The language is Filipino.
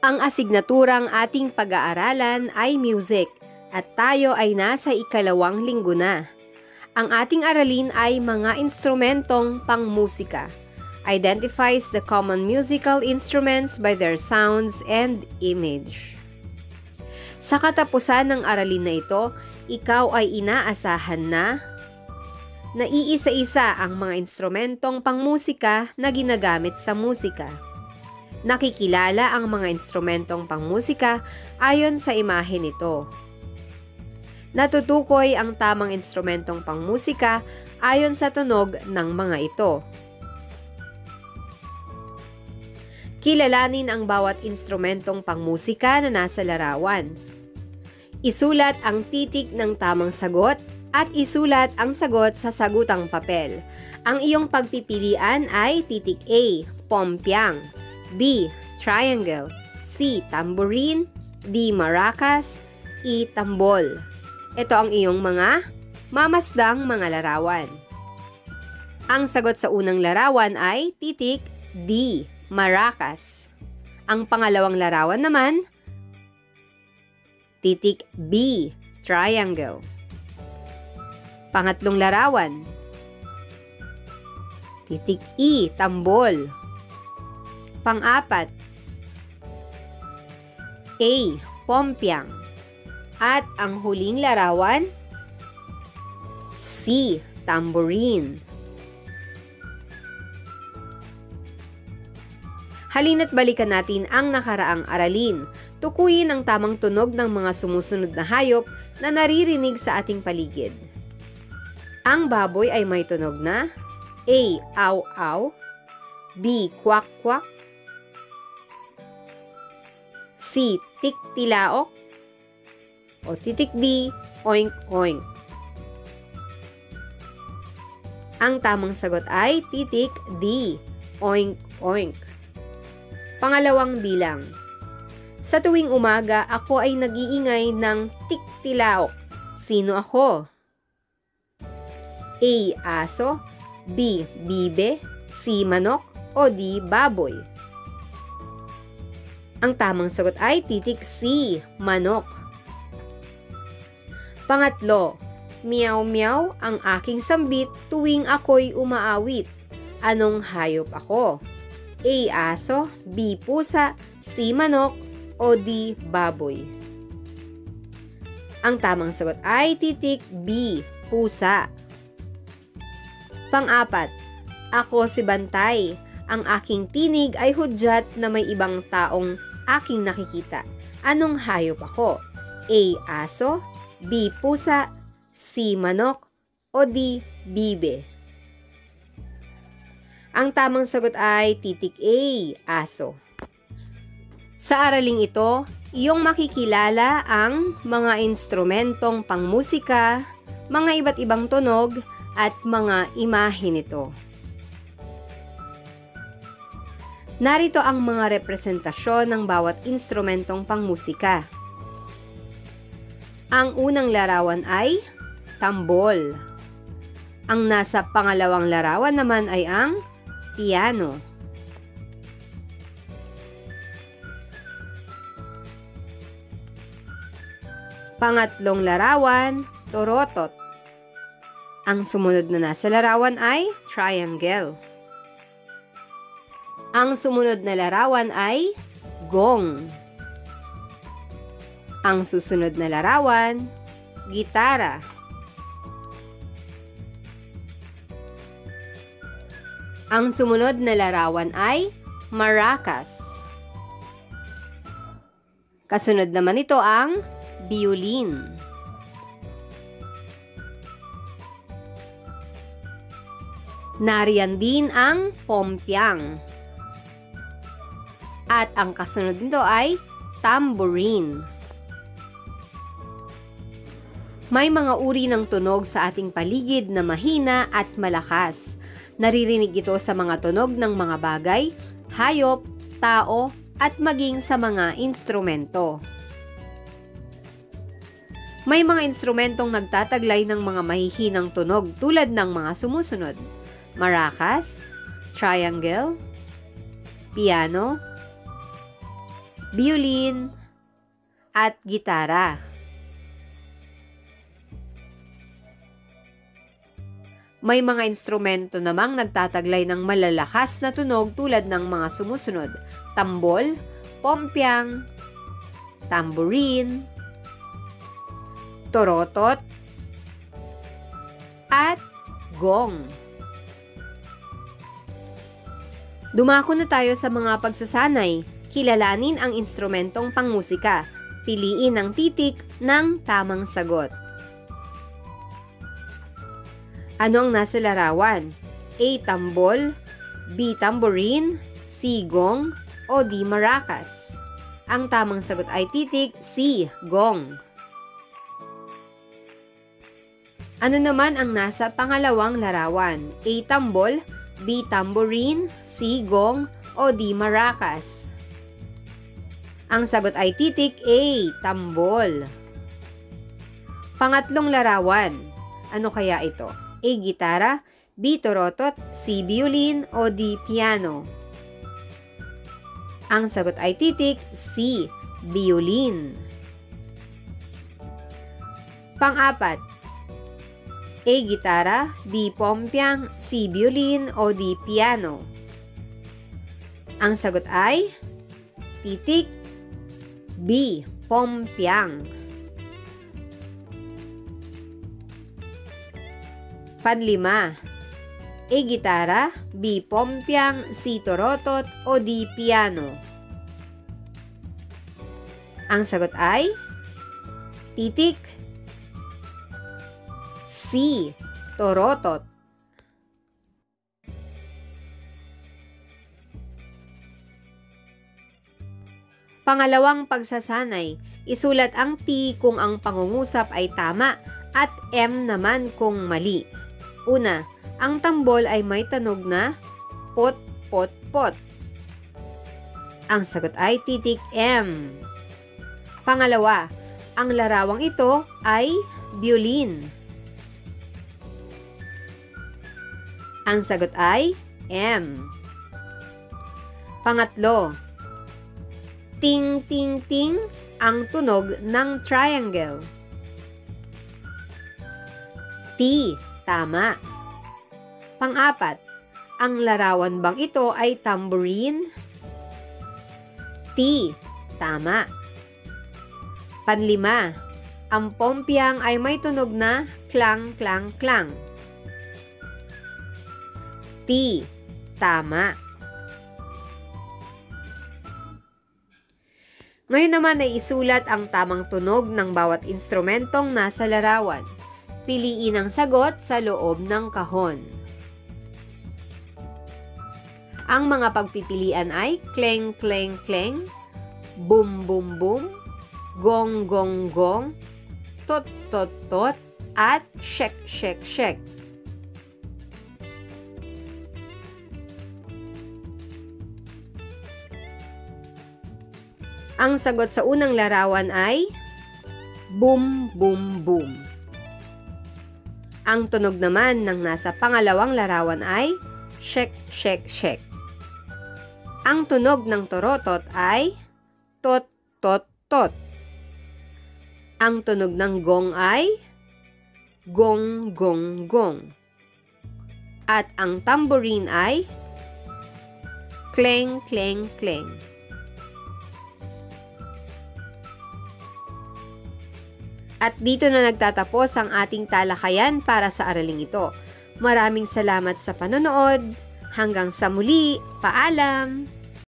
Ang asignaturang ating pag-aaralan ay music at tayo ay nasa ikalawang linggo na. Ang ating aralin ay mga instrumentong pangmusika. Identifies the common musical instruments by their sounds and image. Sa katapusan ng aralin na ito, ikaw ay inaasahan na naiisa-isa ang mga instrumentong pangmusika na ginagamit sa musika. Nakikilala ang mga instrumentong pangmusika ayon sa imahe nito. Natutukoy ang tamang instrumentong pangmusika ayon sa tunog ng mga ito. Kilalanin ang bawat instrumentong pangmusika na nasa larawan. Isulat ang titik ng tamang sagot at isulat ang sagot sa sagutang papel. Ang iyong pagpipilian ay titik A, pompiang, B, triangle, C, tambourine, D, maracas, E, tambol. Ito ang iyong mga mamasdang mga larawan. Ang sagot sa unang larawan ay titik D, maracas. Ang pangalawang larawan naman, titik B, triangle. Pangatlong larawan, titik E, tambol. Pang-apat, A, pompiang. At ang huling larawan, C, tambourine. Halina't balikan natin ang nakaraang aralin. Tukuyin ang tamang tunog ng mga sumusunod na hayop na naririnig sa ating paligid. Ang baboy ay may tunog na A, aw-aw, B, kwak-kwak, C, tik-tilaok, o titik D, oink-oink. Ang tamang sagot ay titik D, oink-oink. Pangalawang bilang. Sa tuwing umaga, ako ay nag-iingay ng tik-tilaok. Sino ako? A, aso, B, bibe, C, manok, o D, baboy. Ang tamang sagot ay titik C, manok. Pangatlo, meow-meow ang aking sambit tuwing ako'y umaawit. Anong hayop ako? A, aso, B, pusa, C, manok, o D, baboy. Ang tamang sagot ay titik B, pusa. Pang-apat, ako si Bantay. Ang aking tinig ay hudyat na may ibang taong aking nakikita. Anong hayop ako? A, aso, B, pusa, C, manok, o D, bibe. Ang tamang sagot ay titik A, aso. Sa araling ito, iyong makikilala ang mga instrumentong pangmusika, mga iba't ibang tunog, at mga imahe nito. Narito ang mga representasyon ng bawat instrumentong pangmusika. Ang unang larawan ay tambol. Ang nasa pangalawang larawan naman ay ang piano. Pangatlong larawan, torotot. Ang sumunod na nasa larawan ay triangle. Ang sumunod na larawan ay gong. Ang susunod na larawan, gitara. Ang sumunod na larawan ay maracas. Kasunod naman ito ang violin. Nariyan din ang pompiang. At ang kasunod nito ay tambourine. May mga uri ng tunog sa ating paligid na mahina at malakas. Naririnig ito sa mga tunog ng mga bagay, hayop, tao, at maging sa mga instrumento. May mga instrumentong nagtataglay ng mga mahihinang tunog tulad ng mga sumusunod: maracas, triangle, piano, violin, at gitara. May mga instrumento namang nagtataglay ng malalakas na tunog tulad ng mga sumusunod: tambol, pompyang, tambourine, torotot, at gong. Dumako na tayo sa mga pagsasanay. Kilalanin ang instrumentong pangmusika. Piliin ang titik ng tamang sagot. Ano ang nasa larawan? A. Tambol, B. Tambourine, C. Gong, o D. Maracas? Ang tamang sagot ay titik C. Gong. Ano naman ang nasa pangalawang larawan? A. Tambol, B. Tambourine, C. Gong, o D. Maracas? Ang sagot ay titik A. Tambol. Pangatlong larawan. Ano kaya ito? A. Gitara, B. Torotot, C. Violin, o D. Piano? Ang sagot ay titik C. Violin. Pang-apat. A. Gitara, B. Pompyang, C. Violin, o D. Piano? Ang sagot ay titik B. Pompyang. Panlima. A. Gitara, B. Pompyang, C. Torotot, o D. Piano? Ang sagot ay titik C. Torotot. Pangalawang pagsasanay. Isulat ang T kung ang pangungusap ay tama at M naman kung mali. Una, ang tambol ay may tunog na pot, pot, pot. Ang sagot ay titik M. Pangalawa, ang larawang ito ay violin. Ang sagot ay M. Pangatlo, ting, ting, ting ang tunog ng triangle. T. Tama. Pang-apat, ang larawan bang ito ay tambourine? T. Tama. Panlima, ang pompyang ay may tunog na klang, klang, klang. T. Tama. Ngayon naman ay isulat ang tamang tunog ng bawat instrumentong nasa larawan. Piliin ang sagot sa loob ng kahon. Ang mga pagpipilian ay kleng, kleng, kleng, boom, boom, boom, gong, gong, gong, tot, tot, tot, at shek, shek, shek. Ang sagot sa unang larawan ay boom, boom, boom. Ang tunog naman ng nasa pangalawang larawan ay shek, shek, shek. Ang tunog ng torotot ay tot, tot, tot. Ang tunog ng gong ay gong, gong, gong. At ang tambourine ay kleng, kleng, kleng. At dito na nagtatapos ang ating talakayan para sa araling ito. Maraming salamat sa panonood. Hanggang sa muli, paalam!